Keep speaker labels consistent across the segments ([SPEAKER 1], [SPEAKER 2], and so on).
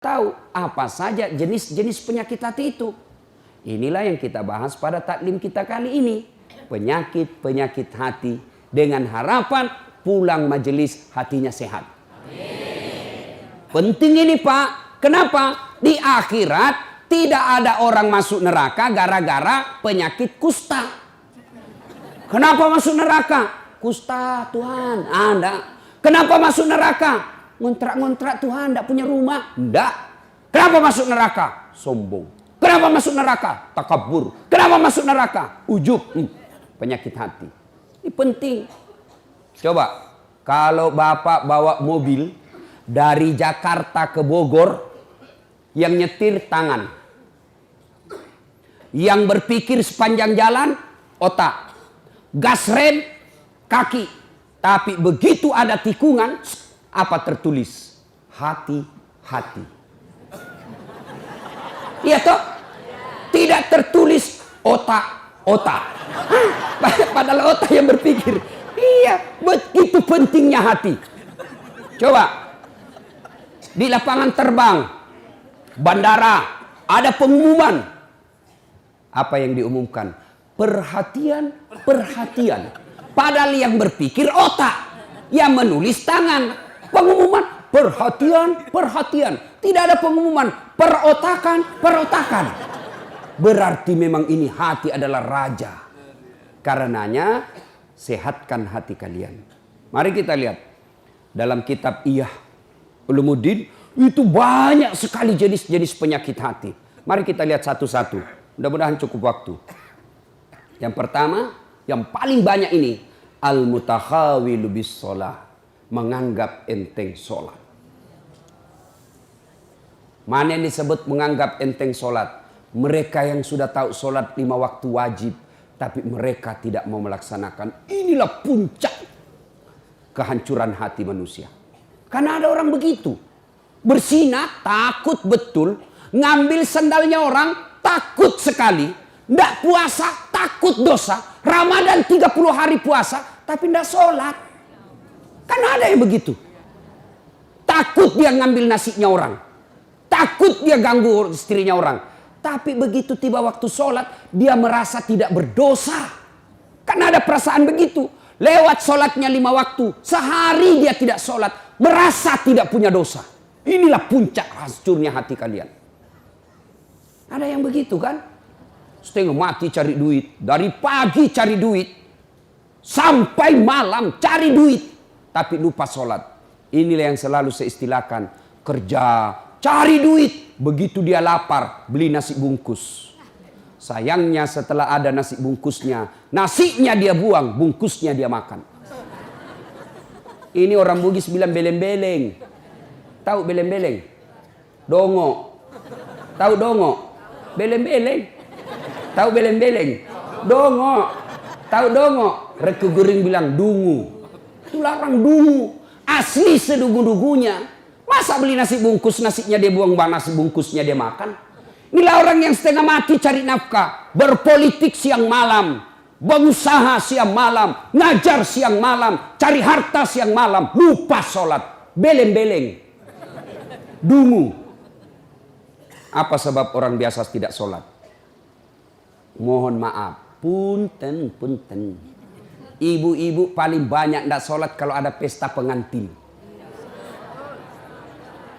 [SPEAKER 1] tahu apa saja jenis-jenis penyakit hati itu. Inilah yang kita bahas pada taklim kita kali ini. Penyakit-penyakit hati dengan harapan pulang majelis hatinya sehat. Penting ini Pak. Kenapa? Di akhirat tidak ada orang masuk neraka gara-gara penyakit kusta. Kenapa masuk neraka? Kusta Tuhan. Ada. Kenapa masuk neraka? Ngontrak-ngontrak Tuhan, tidak punya rumah. Tidak. Kenapa masuk neraka? Sombong. Kenapa masuk neraka? Takabur. Kenapa masuk neraka? Ujub. Penyakit hati. Ini penting. Coba, kalau Bapak bawa mobil dari Jakarta ke Bogor, yang nyetir tangan. Yang berpikir sepanjang jalan, otak. Gas rem, kaki. Tapi begitu ada tikungan, apa tertulis? Hati-hati. Iya toh? Tidak tertulis otak-otak. Padahal otak yang berpikir. Iya, begitu pentingnya hati. Coba. Di lapangan terbang, bandara, ada pengumuman. Apa yang diumumkan? Perhatian, perhatian. Padahal yang berpikir otak. Yang menulis tangan. Pengumuman perhatian, perhatian. Tidak ada pengumuman perotakan, perotakan. Berarti memang ini hati adalah raja. Karenanya sehatkan hati kalian. Mari kita lihat dalam kitab Iyah Ulumuddin itu banyak sekali jenis-jenis penyakit hati. Mari kita lihat satu-satu. Mudah-mudahan cukup waktu. Yang pertama, yang paling banyak ini al-mutakhawilu bis shalah. Menganggap enteng sholat. Mana yang disebut menganggap enteng sholat? Mereka yang sudah tahu sholat 5 waktu wajib. Tapi mereka tidak mau melaksanakan. Inilah puncak kehancuran hati manusia. Karena ada orang begitu. Bersinat, takut betul. Ngambil sandalnya orang, takut sekali. Tidak puasa, takut dosa. Ramadan 30 hari puasa, tapi tidak sholat. Kan ada yang begitu. Takut dia ngambil nasinya orang. Takut dia ganggu istrinya orang. Tapi begitu tiba waktu sholat, dia merasa tidak berdosa. Kan ada perasaan begitu. Lewat sholatnya 5 waktu. Sehari dia tidak sholat. Merasa tidak punya dosa. Inilah puncak hancurnya hati kalian. Ada yang begitu kan? Setengah mati cari duit. Dari pagi cari duit. Sampai malam cari duit. Tapi lupa sholat. Inilah yang selalu saya istilahkan. Kerja, cari duit. Begitu dia lapar, beli nasi bungkus. Sayangnya setelah ada nasi bungkusnya, nasinya dia buang, bungkusnya dia makan. Ini orang Bugis bilang beleng-beleng. Tahu beleng-beleng? Dongo. Tahu dongo? Beleng-beleng. Tahu beleng-beleng? Dongo. Tahu dongo? Reku Gering bilang dungu. Itu larang dungu. Asli sedugu-dugunya. Masa beli nasi bungkus, nasinya dia buang, nasi bungkusnya dia makan. Inilah orang yang setengah mati cari nafkah. Berpolitik siang malam. Berusaha siang malam. Ngajar siang malam. Cari harta siang malam. Lupa sholat. Beleng-beleng. Dungu. Apa sebab orang biasa tidak sholat? Mohon maaf. Punten, punten. Ibu-ibu paling banyak tidak sholat kalau ada pesta pengantin.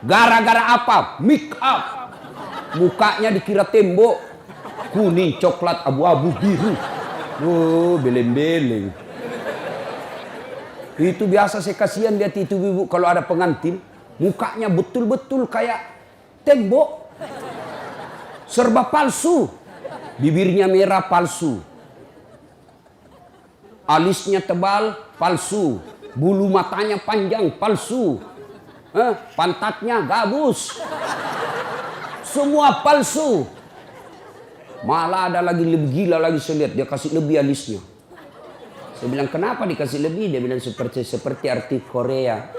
[SPEAKER 1] Gara-gara apa? Make up. Mukanya dikira tembok. Kuning, coklat, abu-abu, biru. Oh, beleng-beleng. Itu biasa saya kasihan lihat itu ibu kalau ada pengantin. Mukanya betul-betul kayak tembok. Serba palsu. Bibirnya merah palsu. Alisnya tebal, palsu. Bulu matanya panjang, palsu. Pantatnya gabus. Semua palsu. Malah ada lagi lebih gila lagi saya lihat. Dia kasih lebih alisnya. Saya bilang kenapa dikasih lebih? Dia bilang seperti artis Korea.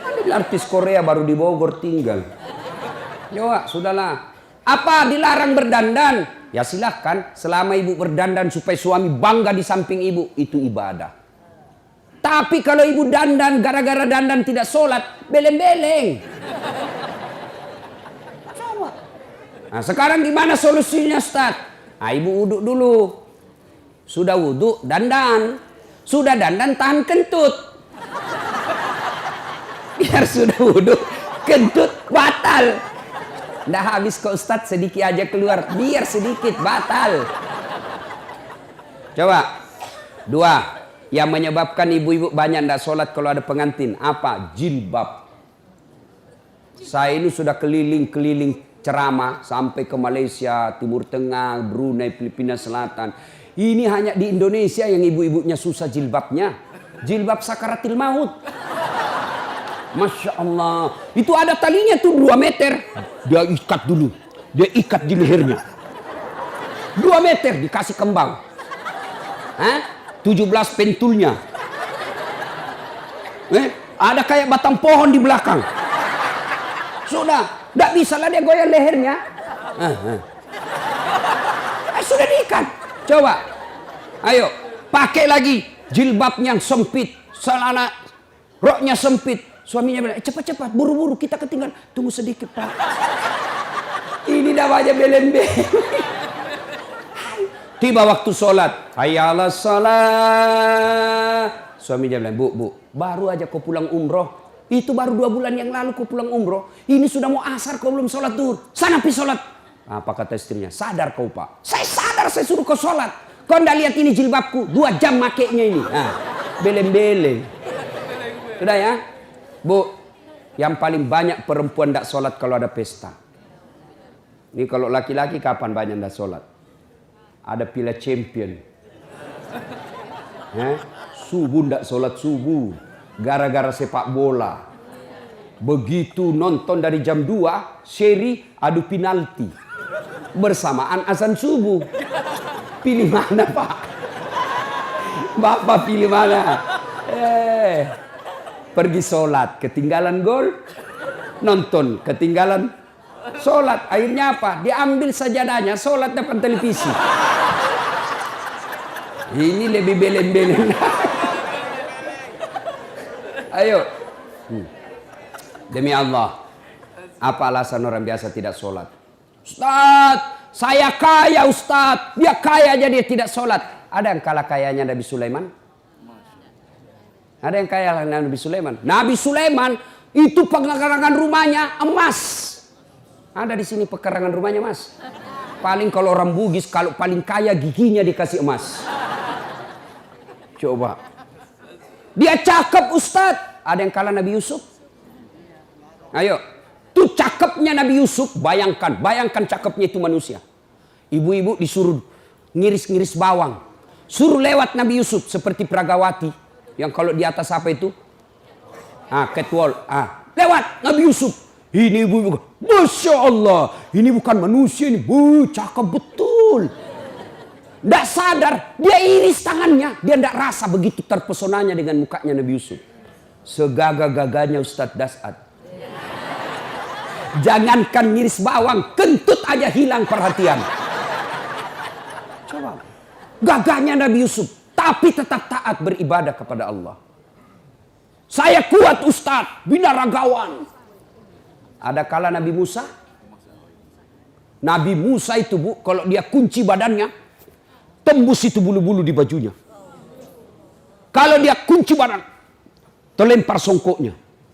[SPEAKER 1] Ada artis Korea baru di Bogor tinggal. Coba, sudahlah. Apa dilarang berdandan? Ya silahkan, selama ibu berdandan supaya suami bangga di samping ibu, itu ibadah. Tapi kalau ibu dandan, gara-gara dandan tidak sholat, beleng-beleng. Coba. Nah, sekarang gimana solusinya, Ustaz? Nah, ibu wudhu dulu. Sudah wudhu, dandan. Sudah dandan, tahan kentut. Biar sudah wudhu, kentut batal. Nggak habis kok Ustaz, sedikit aja keluar. Biar sedikit, batal. Coba. 2. Yang menyebabkan ibu-ibu banyak nggak sholat kalau ada pengantin. Apa? Jilbab. Saya ini sudah keliling-keliling ceramah. Sampai ke Malaysia, Timur Tengah, Brunei, Filipina Selatan. Ini hanya di Indonesia yang ibu-ibunya susah jilbabnya. Jilbab sakaratil maut. Masya Allah. Itu ada talinya tuh 2 meter. Dia ikat dulu. Dia ikat di lehernya. 2 meter dikasih kembang. 17 pentulnya. Ada kayak batang pohon di belakang. Sudah. Tidak bisa lah dia goyang lehernya. Sudah diikat. Coba. Ayo. Pakai lagi. Jilbabnya yang sempit. Celana roknya sempit. Suaminya bilang, cepat-cepat, buru-buru, kita ketinggalan. Tunggu sedikit, Pak. Ini dah banyak belen-belen. Tiba waktu sholat. Hayya 'alas shalah. Suaminya bilang, Bu, baru aja kau pulang umroh. Itu baru 2 bulan yang lalu kau pulang umroh. Ini sudah mau asar, kau belum sholat duhur. Sana pi sholat. Apa kata istrinya? Sadar kau, Pak. Saya sadar, saya suruh kau sholat. Kau ndak lihat ini jilbabku? 2 jam makainya ini. Beleng-beleng. Sudah ya? Bu, yang paling banyak perempuan tidak sholat kalau ada pesta. Ini kalau laki-laki kapan banyak tidak sholat? Ada Piala Champion. Subuh tidak sholat subuh. Gara-gara sepak bola. Begitu nonton dari jam 2, seri adu penalti. Bersamaan azan subuh. Pilih mana, Pak? Bapak pilih mana? Pergi sholat, ketinggalan gol, nonton, ketinggalan sholat. Akhirnya apa? Diambil sajadahnya, sholat depan televisi. Ini lebih belen-belen. Ayo. Demi Allah. Apa alasan orang biasa tidak sholat? Ustaz, saya kaya Ustaz. Dia kaya aja dia tidak sholat. Ada yang kalah kayanya Nabi Sulaiman? Ada yang kaya Nabi Sulaiman. Nabi Sulaiman itu pekarangan rumahnya emas. Ada di sini pekarangan rumahnya emas. Paling kalau orang Bugis, kalau paling kaya giginya dikasih emas. Coba. Dia cakep Ustadz. Ada yang kalah Nabi Yusuf? Ayo. Tuh cakepnya Nabi Yusuf. Bayangkan cakepnya itu manusia. Ibu-ibu disuruh ngiris-ngiris bawang. Suruh lewat Nabi Yusuf seperti Pragawati. Yang kalau di atas apa itu? Catwalk. Lewat Nabi Yusuf. Ini ibu-ibu. Masya Allah. Ini bukan manusia ini. Cakep betul. Tidak sadar. Dia iris tangannya. Dia tidak rasa begitu terpesonanya dengan mukanya Nabi Yusuf. Segagah-gagahnya Ustadz Das'ad. Jangankan ngiris bawang. Kentut aja hilang perhatian. Coba. Gagahnya Nabi Yusuf. Tapi tetap taat beribadah kepada Allah. Saya kuat Ustadz, binaragawan. Ada kala Nabi Musa. Nabi Musa itu Bu, kalau dia kunci badannya, tembus itu bulu-bulu di bajunya. Kalau dia kunci badan, terlempar songkoknya.